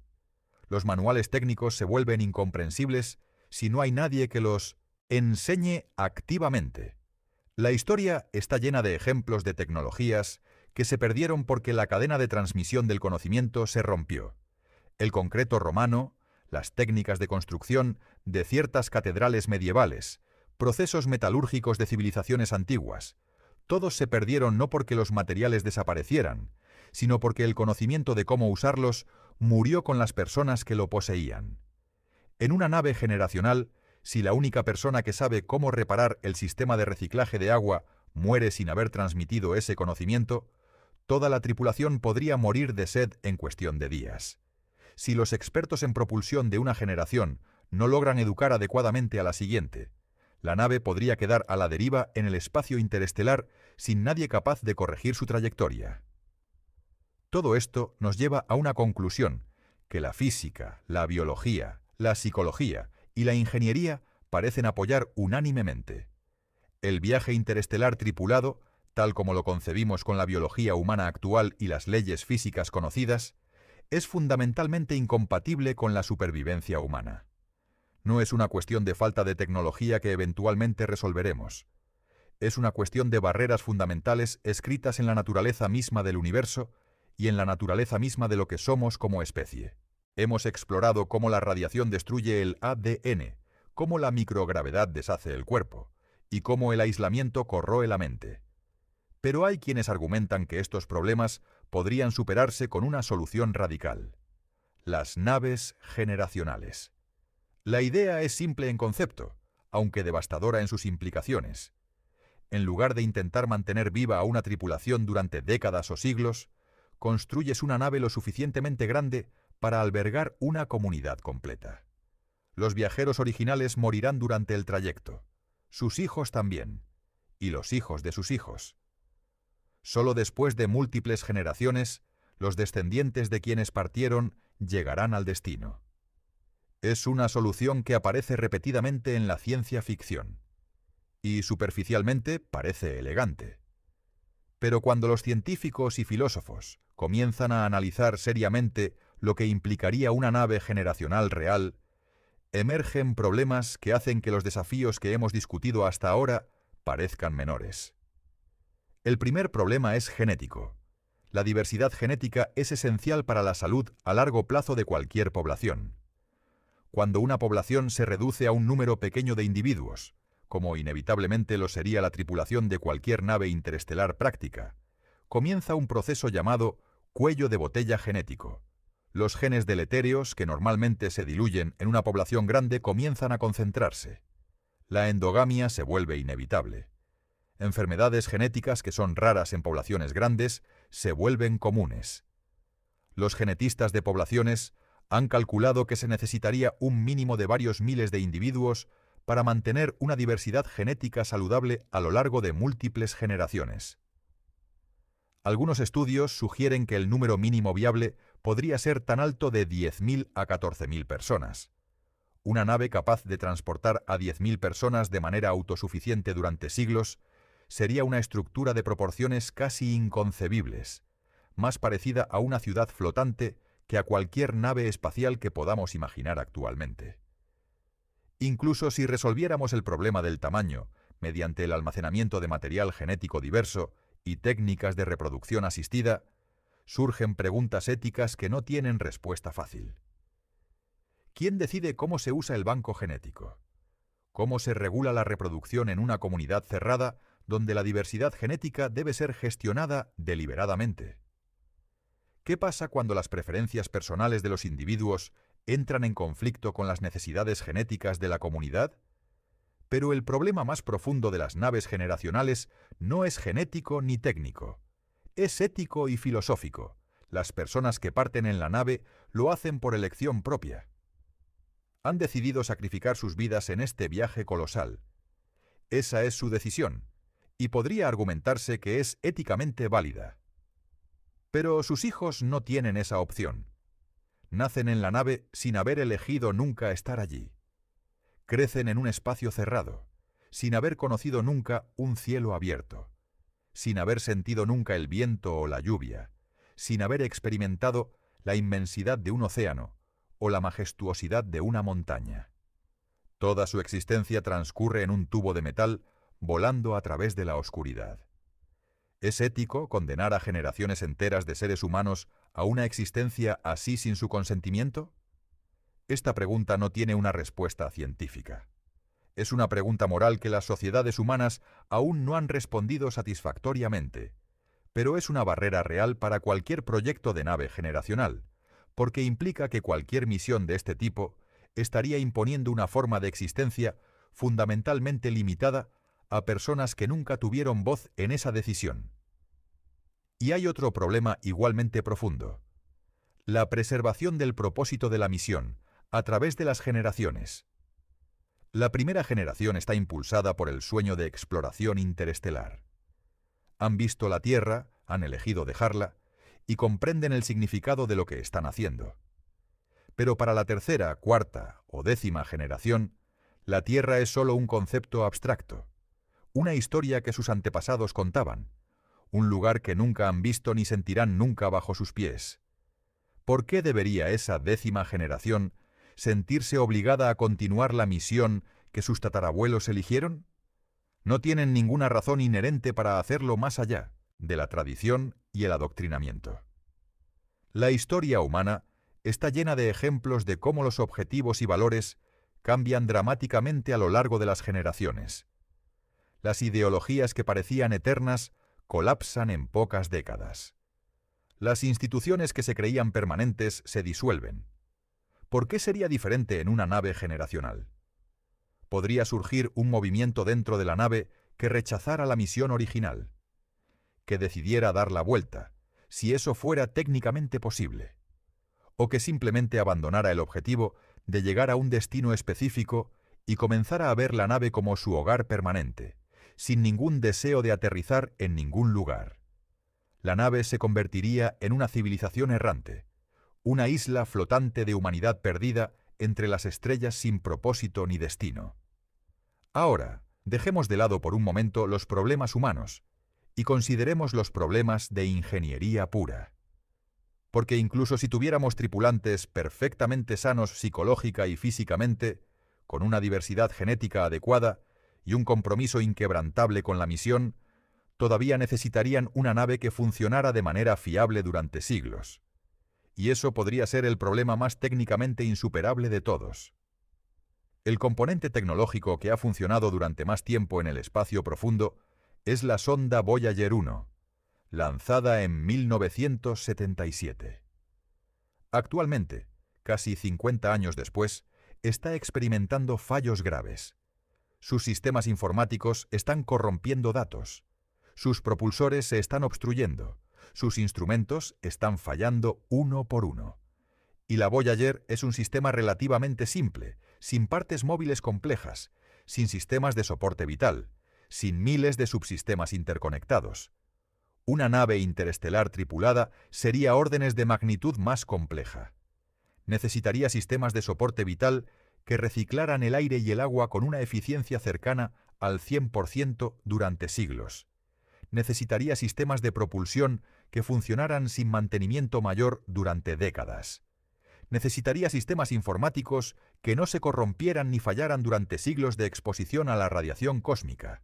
S1: Los manuales técnicos se vuelven incomprensibles si no hay nadie que los enseñe activamente. La historia está llena de ejemplos de tecnologías que se perdieron porque la cadena de transmisión del conocimiento se rompió. el concreto romano, las técnicas de construcción de ciertas catedrales medievales, procesos metalúrgicos de civilizaciones antiguas. Todos se perdieron no porque los materiales desaparecieran, sino porque el conocimiento de cómo usarlos murió con las personas que lo poseían. En una nave generacional, si la única persona que sabe cómo reparar el sistema de reciclaje de agua muere sin haber transmitido ese conocimiento, toda la tripulación podría morir de sed en cuestión de días. Si los expertos en propulsión de una generación no logran educar adecuadamente a la siguiente, la nave podría quedar a la deriva en el espacio interestelar sin nadie capaz de corregir su trayectoria. Todo esto nos lleva a una conclusión, que la física, la biología, la psicología y la ingeniería parecen apoyar unánimemente. El viaje interestelar tripulado, tal como lo concebimos con la biología humana actual y las leyes físicas conocidas, es fundamentalmente incompatible con la supervivencia humana. No es una cuestión de falta de tecnología que eventualmente resolveremos. Es una cuestión de barreras fundamentales escritas en la naturaleza misma del universo y en la naturaleza misma de lo que somos como especie. Hemos explorado cómo la radiación destruye el ADN, cómo la microgravedad deshace el cuerpo y cómo el aislamiento corroe la mente. Pero hay quienes argumentan que estos problemas podrían superarse con una solución radical: las naves generacionales. La idea es simple en concepto, aunque devastadora en sus implicaciones. En lugar de intentar mantener viva a una tripulación durante décadas o siglos, construyes una nave lo suficientemente grande para albergar una comunidad completa. Los viajeros originales morirán durante el trayecto, sus hijos también, y los hijos de sus hijos. Solo después de múltiples generaciones, los descendientes de quienes partieron llegarán al destino. Es una solución que aparece repetidamente en la ciencia ficción, y superficialmente parece elegante. Pero cuando los científicos y filósofos comienzan a analizar seriamente lo que implicaría una nave generacional real, emergen problemas que hacen que los desafíos que hemos discutido hasta ahora parezcan menores. El primer problema es genético. La diversidad genética es esencial para la salud a largo plazo de cualquier población. Cuando una población se reduce a un número pequeño de individuos, como inevitablemente lo sería la tripulación de cualquier nave interestelar práctica, comienza un proceso llamado cuello de botella genético. Los genes deletéreos, que normalmente se diluyen en una población grande, comienzan a concentrarse. La endogamia se vuelve inevitable. Enfermedades genéticas que son raras en poblaciones grandes se vuelven comunes. Los genetistas de poblaciones han calculado que se necesitaría un mínimo de varios miles de individuos para mantener una diversidad genética saludable a lo largo de múltiples generaciones. Algunos estudios sugieren que el número mínimo viable podría ser tan alto de 10.000 a 14.000 personas. Una nave capaz de transportar a 10.000 personas de manera autosuficiente durante siglos sería una estructura de proporciones casi inconcebibles, más parecida a una ciudad flotante que a cualquier nave espacial que podamos imaginar actualmente. Incluso si resolviéramos el problema del tamaño mediante el almacenamiento de material genético diverso y técnicas de reproducción asistida, surgen preguntas éticas que no tienen respuesta fácil. ¿Quién decide cómo se usa el banco genético? ¿Cómo se regula la reproducción en una comunidad cerrada donde la diversidad genética debe ser gestionada deliberadamente? ¿Qué pasa cuando las preferencias personales de los individuos entran en conflicto con las necesidades genéticas de la comunidad? Pero el problema más profundo de las naves generacionales no es genético ni técnico. Es ético y filosófico. Las personas que parten en la nave lo hacen por elección propia. Han decidido sacrificar sus vidas en este viaje colosal. Esa es su decisión, y podría argumentarse que es éticamente válida. Pero sus hijos no tienen esa opción. Nacen en la nave sin haber elegido nunca estar allí. Crecen en un espacio cerrado, sin haber conocido nunca un cielo abierto, sin haber sentido nunca el viento o la lluvia, sin haber experimentado la inmensidad de un océano o la majestuosidad de una montaña. Toda su existencia transcurre en un tubo de metal volando a través de la oscuridad. ¿Es ético condenar a generaciones enteras de seres humanos a una existencia así sin su consentimiento? Esta pregunta no tiene una respuesta científica. Es una pregunta moral que las sociedades humanas aún no han respondido satisfactoriamente, pero es una barrera real para cualquier proyecto de nave generacional, porque implica que cualquier misión de este tipo estaría imponiendo una forma de existencia fundamentalmente limitada a personas que nunca tuvieron voz en esa decisión. Y hay otro problema igualmente profundo: la preservación del propósito de la misión a través de las generaciones. La primera generación está impulsada por el sueño de exploración interestelar. Han visto la Tierra, han elegido dejarla, y comprenden el significado de lo que están haciendo. Pero para la tercera, cuarta o décima generación, la Tierra es solo un concepto abstracto, una historia que sus antepasados contaban, un lugar que nunca han visto ni sentirán nunca bajo sus pies. ¿Por qué debería esa décima generación sentirse obligada a continuar la misión que sus tatarabuelos eligieron? No tienen ninguna razón inherente para hacerlo más allá de la tradición y el adoctrinamiento. La historia humana está llena de ejemplos de cómo los objetivos y valores cambian dramáticamente a lo largo de las generaciones. Las ideologías que parecían eternas colapsan en pocas décadas. Las instituciones que se creían permanentes se disuelven. ¿Por qué sería diferente en una nave generacional? Podría surgir un movimiento dentro de la nave que rechazara la misión original, que decidiera dar la vuelta, si eso fuera técnicamente posible, o que simplemente abandonara el objetivo de llegar a un destino específico y comenzara a ver la nave como su hogar permanente, sin ningún deseo de aterrizar en ningún lugar. La nave se convertiría en una civilización errante, una isla flotante de humanidad perdida entre las estrellas sin propósito ni destino. Ahora, dejemos de lado por un momento los problemas humanos y consideremos los problemas de ingeniería pura. Porque incluso si tuviéramos tripulantes perfectamente sanos psicológica y físicamente, con una diversidad genética adecuada y un compromiso inquebrantable con la misión, todavía necesitarían una nave que funcionara de manera fiable durante siglos. Y eso podría ser el problema más técnicamente insuperable de todos. El componente tecnológico que ha funcionado durante más tiempo en el espacio profundo es la sonda Voyager 1, lanzada en 1977. Actualmente, casi 50 años después, está experimentando fallos graves. Sus sistemas informáticos están corrompiendo datos. Sus propulsores se están obstruyendo. Sus instrumentos están fallando uno por uno. Y la Voyager es un sistema relativamente simple, sin partes móviles complejas, sin sistemas de soporte vital, sin miles de subsistemas interconectados. Una nave interestelar tripulada sería órdenes de magnitud más compleja. Necesitaría sistemas de soporte vital que reciclaran el aire y el agua con una eficiencia cercana al 100% durante siglos. Necesitaría sistemas de propulsión que funcionaran sin mantenimiento mayor durante décadas. Necesitaría sistemas informáticos que no se corrompieran ni fallaran durante siglos de exposición a la radiación cósmica.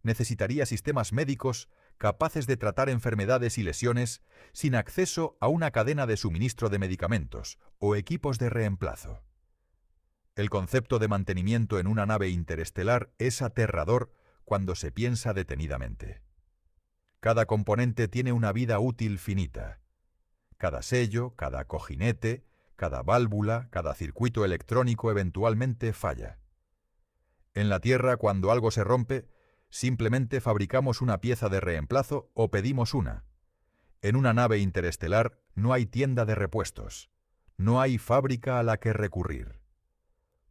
S1: Necesitaría sistemas médicos capaces de tratar enfermedades y lesiones sin acceso a una cadena de suministro de medicamentos o equipos de reemplazo. El concepto de mantenimiento en una nave interestelar es aterrador cuando se piensa detenidamente. Cada componente tiene una vida útil finita. Cada sello, cada cojinete, cada válvula, cada circuito electrónico eventualmente falla. En la Tierra, cuando algo se rompe, simplemente fabricamos una pieza de reemplazo o pedimos una. En una nave interestelar no hay tienda de repuestos. No hay fábrica a la que recurrir.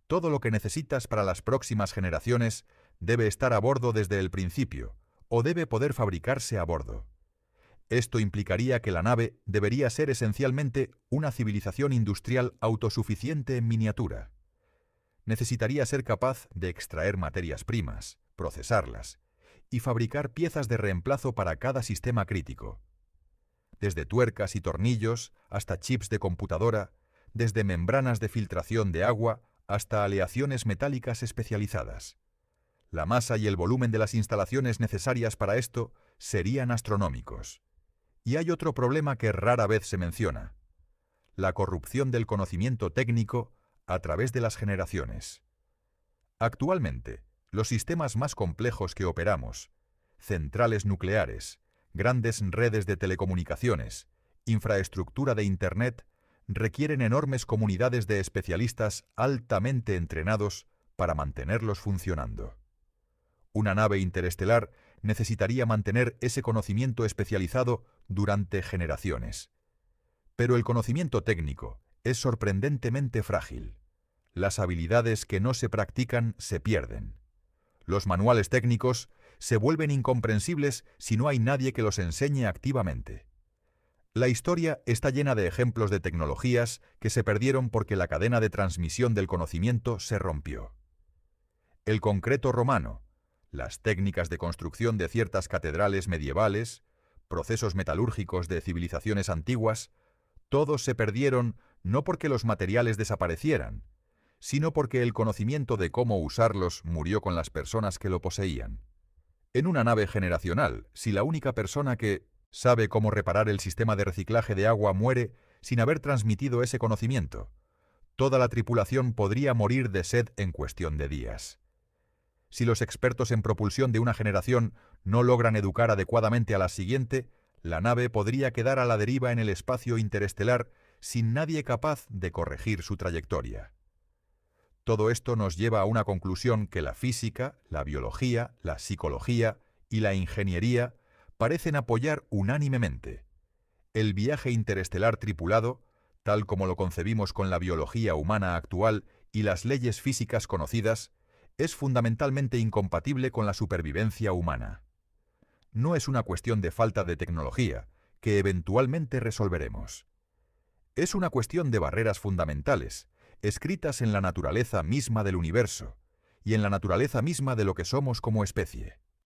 S1: Todo lo que necesitas para las próximas generaciones debe estar a bordo desde el principio, o debe poder fabricarse a bordo. Esto implicaría que la nave debería ser esencialmente una civilización industrial autosuficiente en miniatura. Necesitaría ser capaz de extraer materias primas, procesarlas y fabricar piezas de reemplazo para cada sistema crítico. Desde tuercas y tornillos hasta chips de computadora, desde membranas de filtración de agua hasta aleaciones metálicas especializadas. La masa y el volumen de las instalaciones necesarias para esto serían astronómicos. Y hay otro problema que rara vez se menciona: la corrupción del conocimiento técnico a través de las generaciones. Actualmente, los sistemas más complejos que operamos, centrales nucleares, grandes redes de telecomunicaciones, infraestructura de Internet, requieren enormes comunidades de especialistas altamente entrenados para mantenerlos funcionando. Una nave interestelar necesitaría mantener ese conocimiento especializado durante generaciones. Pero el conocimiento técnico es sorprendentemente frágil. Las habilidades que no se practican se pierden. Los manuales técnicos se vuelven incomprensibles si no hay nadie que los enseñe activamente. La historia está llena de ejemplos de tecnologías que se perdieron porque la cadena de transmisión del conocimiento se rompió. El concreto romano, las técnicas de construcción de ciertas catedrales medievales, procesos metalúrgicos de civilizaciones antiguas, todos se perdieron no porque los materiales desaparecieran, sino porque el conocimiento de cómo usarlos murió con las personas que lo poseían. En una nave generacional, si la única persona que sabe cómo reparar el sistema de reciclaje de agua muere sin haber transmitido ese conocimiento, toda la tripulación podría morir de sed en cuestión de días. Si los expertos en propulsión de una generación no logran educar adecuadamente a la siguiente, la nave podría quedar a la deriva en el espacio interestelar sin nadie capaz de corregir su trayectoria. Todo esto nos lleva a una conclusión que la física, la biología, la psicología y la ingeniería parecen apoyar unánimemente. El viaje interestelar tripulado, tal como lo concebimos con la biología humana actual y las leyes físicas conocidas, es fundamentalmente incompatible con la supervivencia humana. No es una cuestión de falta de tecnología, que eventualmente resolveremos. Es una cuestión de barreras fundamentales, escritas en la naturaleza misma del universo y en la naturaleza misma de lo que somos como especie.